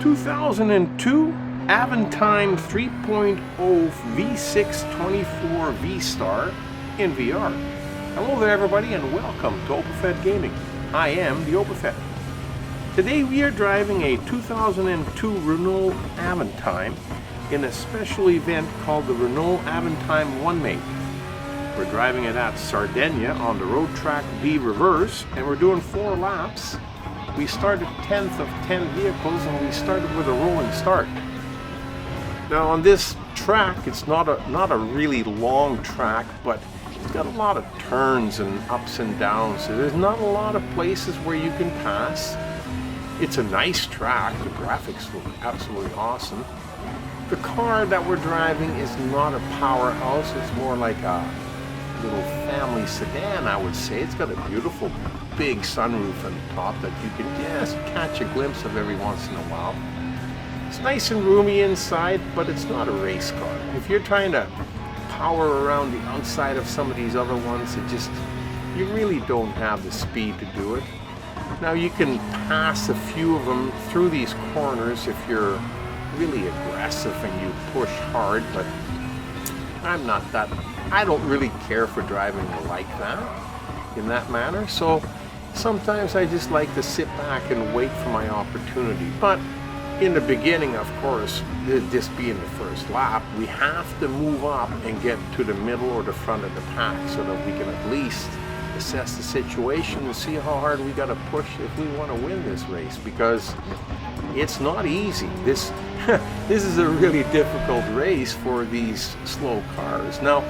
2002 Avantime 3.0 V6 24 V-Star in VR. Hello there everybody and welcome to OpenFed Gaming. I am the OpenFed. Today we are driving a 2002 Renault Avantime in a special event called the Renault Avantime One-Make. We're driving it at Sardegna on the road track B reverse and we're doing 4 laps. We started 10th of 10 vehicles and we started with a rolling start. Now on this track, it's not a really long track, but it's got a lot of turns and ups and downs. So there's not a lot of places where you can pass. It's a nice track. The graphics look absolutely awesome. The car that we're driving is not a powerhouse. It's more like a little family sedan, I would say. It's got a beautiful big sunroof on top that you can just catch a glimpse of every once in a while. It's nice and roomy inside, but it's not a race car. If you're trying to power around the outside of some of these other ones, you really don't have the speed to do it. Now you can pass a few of them through these corners if you're really aggressive and you push hard, but I don't really care for driving like that, in that manner. So sometimes I just like to sit back and wait for my opportunity. But in the beginning, of course, this being the first lap, we have to move up and get to the middle or the front of the pack so that we can at least assess the situation and see how hard we got to push if we want to win this race, because it's not easy. This is a really difficult race for these slow cars. Now,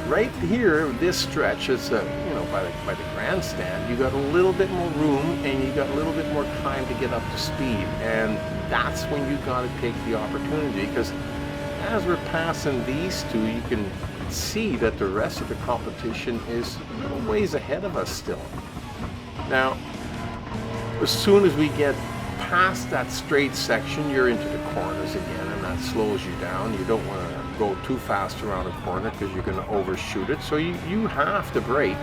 right here, this stretch is by the grandstand, you got a little bit more room and you got a little bit more time to get up to speed, and that's when you got to take the opportunity, because as we're passing these two, you can see that the rest of the competition is a ways ahead of us still. Now, as soon as we get past that straight section, you're into the corners again, and that slows you down. You don't want to go too fast around a corner because you're going to overshoot it, so you have to brake,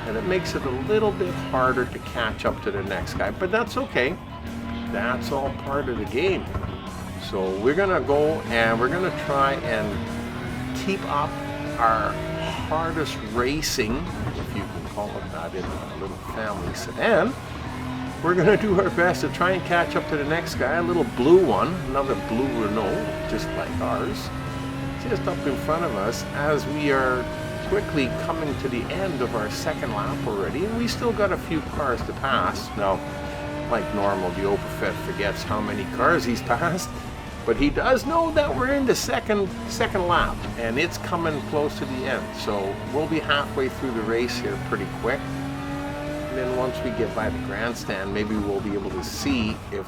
and it makes it a little bit harder to catch up to the next guy, but that's okay. That's all part of the game. So we're going to go and we're going to try and keep up our hardest racing, if you can call it that, in a little family sedan. We're going to do our best to try and catch up to the next guy, a little blue one, another blue Renault, just like ours, just up in front of us as we are quickly coming to the end of our second lap already, and we still got a few cars to pass. Now, like normal, the OpenFed forgets how many cars he's passed, but he does know that we're in the second lap, and it's coming close to the end, so we'll be halfway through the race here pretty quick. And then once we get by the grandstand, maybe we'll be able to see if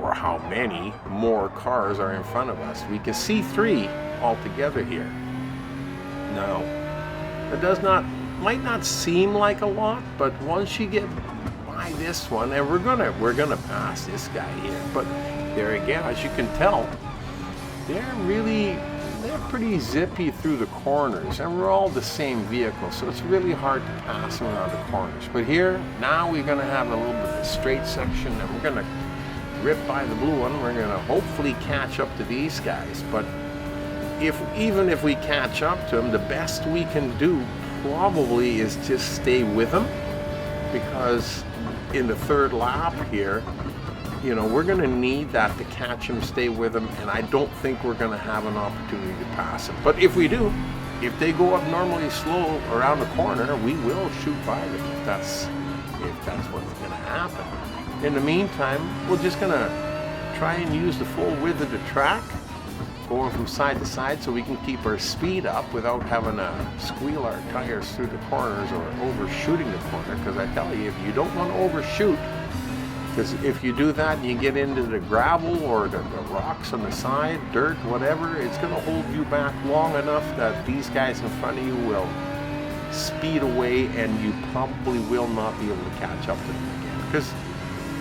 or how many more cars are in front of us. We can see 3 altogether here. Now, it might not seem like a lot, but once you get by this one, and we're gonna pass this guy here, but there again, as you can tell, they're pretty zippy through the corners, and we're all the same vehicle, so it's really hard to pass around the corners. But here, now we're gonna have a little bit of a straight section, and we're gonna rip by the blue one. We're gonna hopefully catch up to these guys, but even if we catch up to them, the best we can do probably is just stay with them, because in the 3rd lap here, we're going to need that to catch them, stay with them, and I don't think we're going to have an opportunity to pass them. But if we do, if they go up normally slow around the corner, we will shoot by them if that's what's going to happen. In the meantime, we're just going to try and use the full width of the track, going from side to side, so we can keep our speed up without having to squeal our tires through the corners or overshooting the corner, because I tell you, if you don't want to overshoot, because if you do that and you get into the gravel or the rocks on the side, dirt, whatever, it's going to hold you back long enough that these guys in front of you will speed away and you probably will not be able to catch up to them again. Because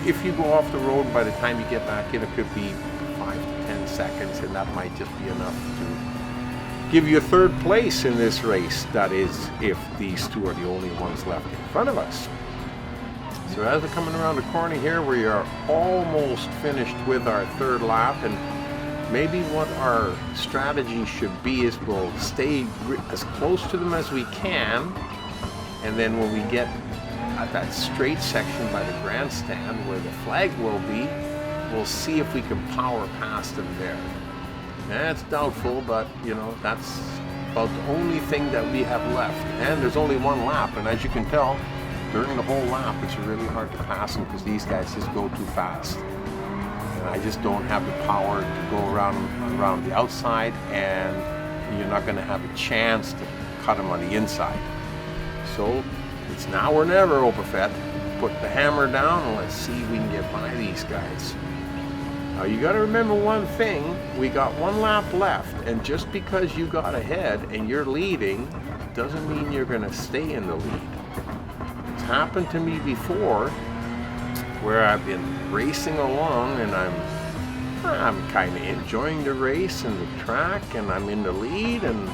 if you go off the road, by the time you get back in, it could be 5 to 10 seconds, and that might just be enough to give you a 3rd place in this race. That is, if these 2 are the only ones left in front of us. So as we're coming around the corner here, we are almost finished with our third lap, and maybe what our strategy should be is we'll stay as close to them as we can, and then when we get at that straight section by the grandstand where the flag will be, we'll see if we can power past them there. That's doubtful, but you know, that's about the only thing that we have left. And there's only one lap, and as you can tell, during the whole lap, it's really hard to pass them because these guys just go too fast. And I just don't have the power to go around the outside, and you're not going to have a chance to cut them on the inside. So it's now or never, Opafet. Put the hammer down and let's see if we can get by these guys. Now you got to remember one thing, we got one lap left, and just because you got ahead and you're leading doesn't mean you're going to stay in the lead. It's happened to me before where I've been racing along and I'm kind of enjoying the race and the track, and I'm in the lead and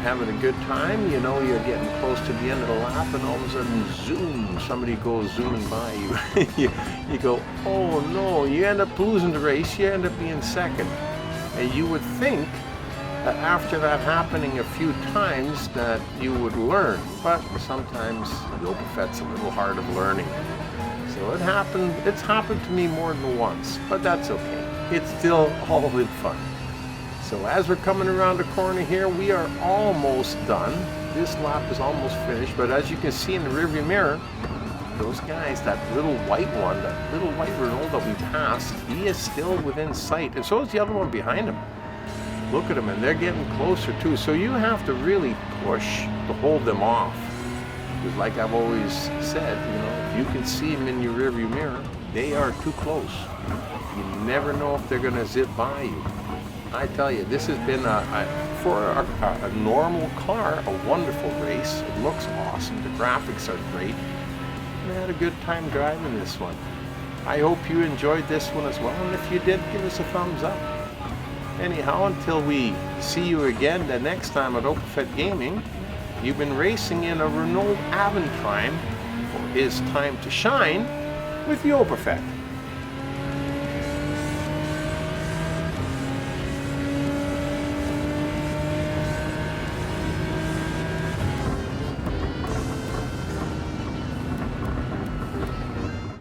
having a good time. You know, you're getting close to the end of the lap, and all of a sudden, zoom, somebody goes zooming by you. you go, oh no, you end up losing the race, you end up being second. And you would think that after that happening a few times that you would learn, but sometimes the Opafet's a little hard of learning. So it's happened to me more than once, but that's okay. It's still all in fun. So as we're coming around the corner here, we are almost done. This lap is almost finished, but as you can see in the rearview mirror, those guys, that little white one, that little white Renault that we passed, he is still within sight, and so is the other one behind him. Look at them, and they're getting closer too, so you have to really push to hold them off. Because like I've always said, you know, if you can see them in your rearview mirror, they are too close. You never know if they're going to zip by you. I tell you, this has been, for a normal car, a wonderful race. It looks awesome. The graphics are great. And I had a good time driving this one. I hope you enjoyed this one as well. And if you did, give us a thumbs up. Anyhow, until we see you again the next time at Opafet Gaming, you've been racing in a Renault Avantime, or It's Time to Shine, with the Opafet.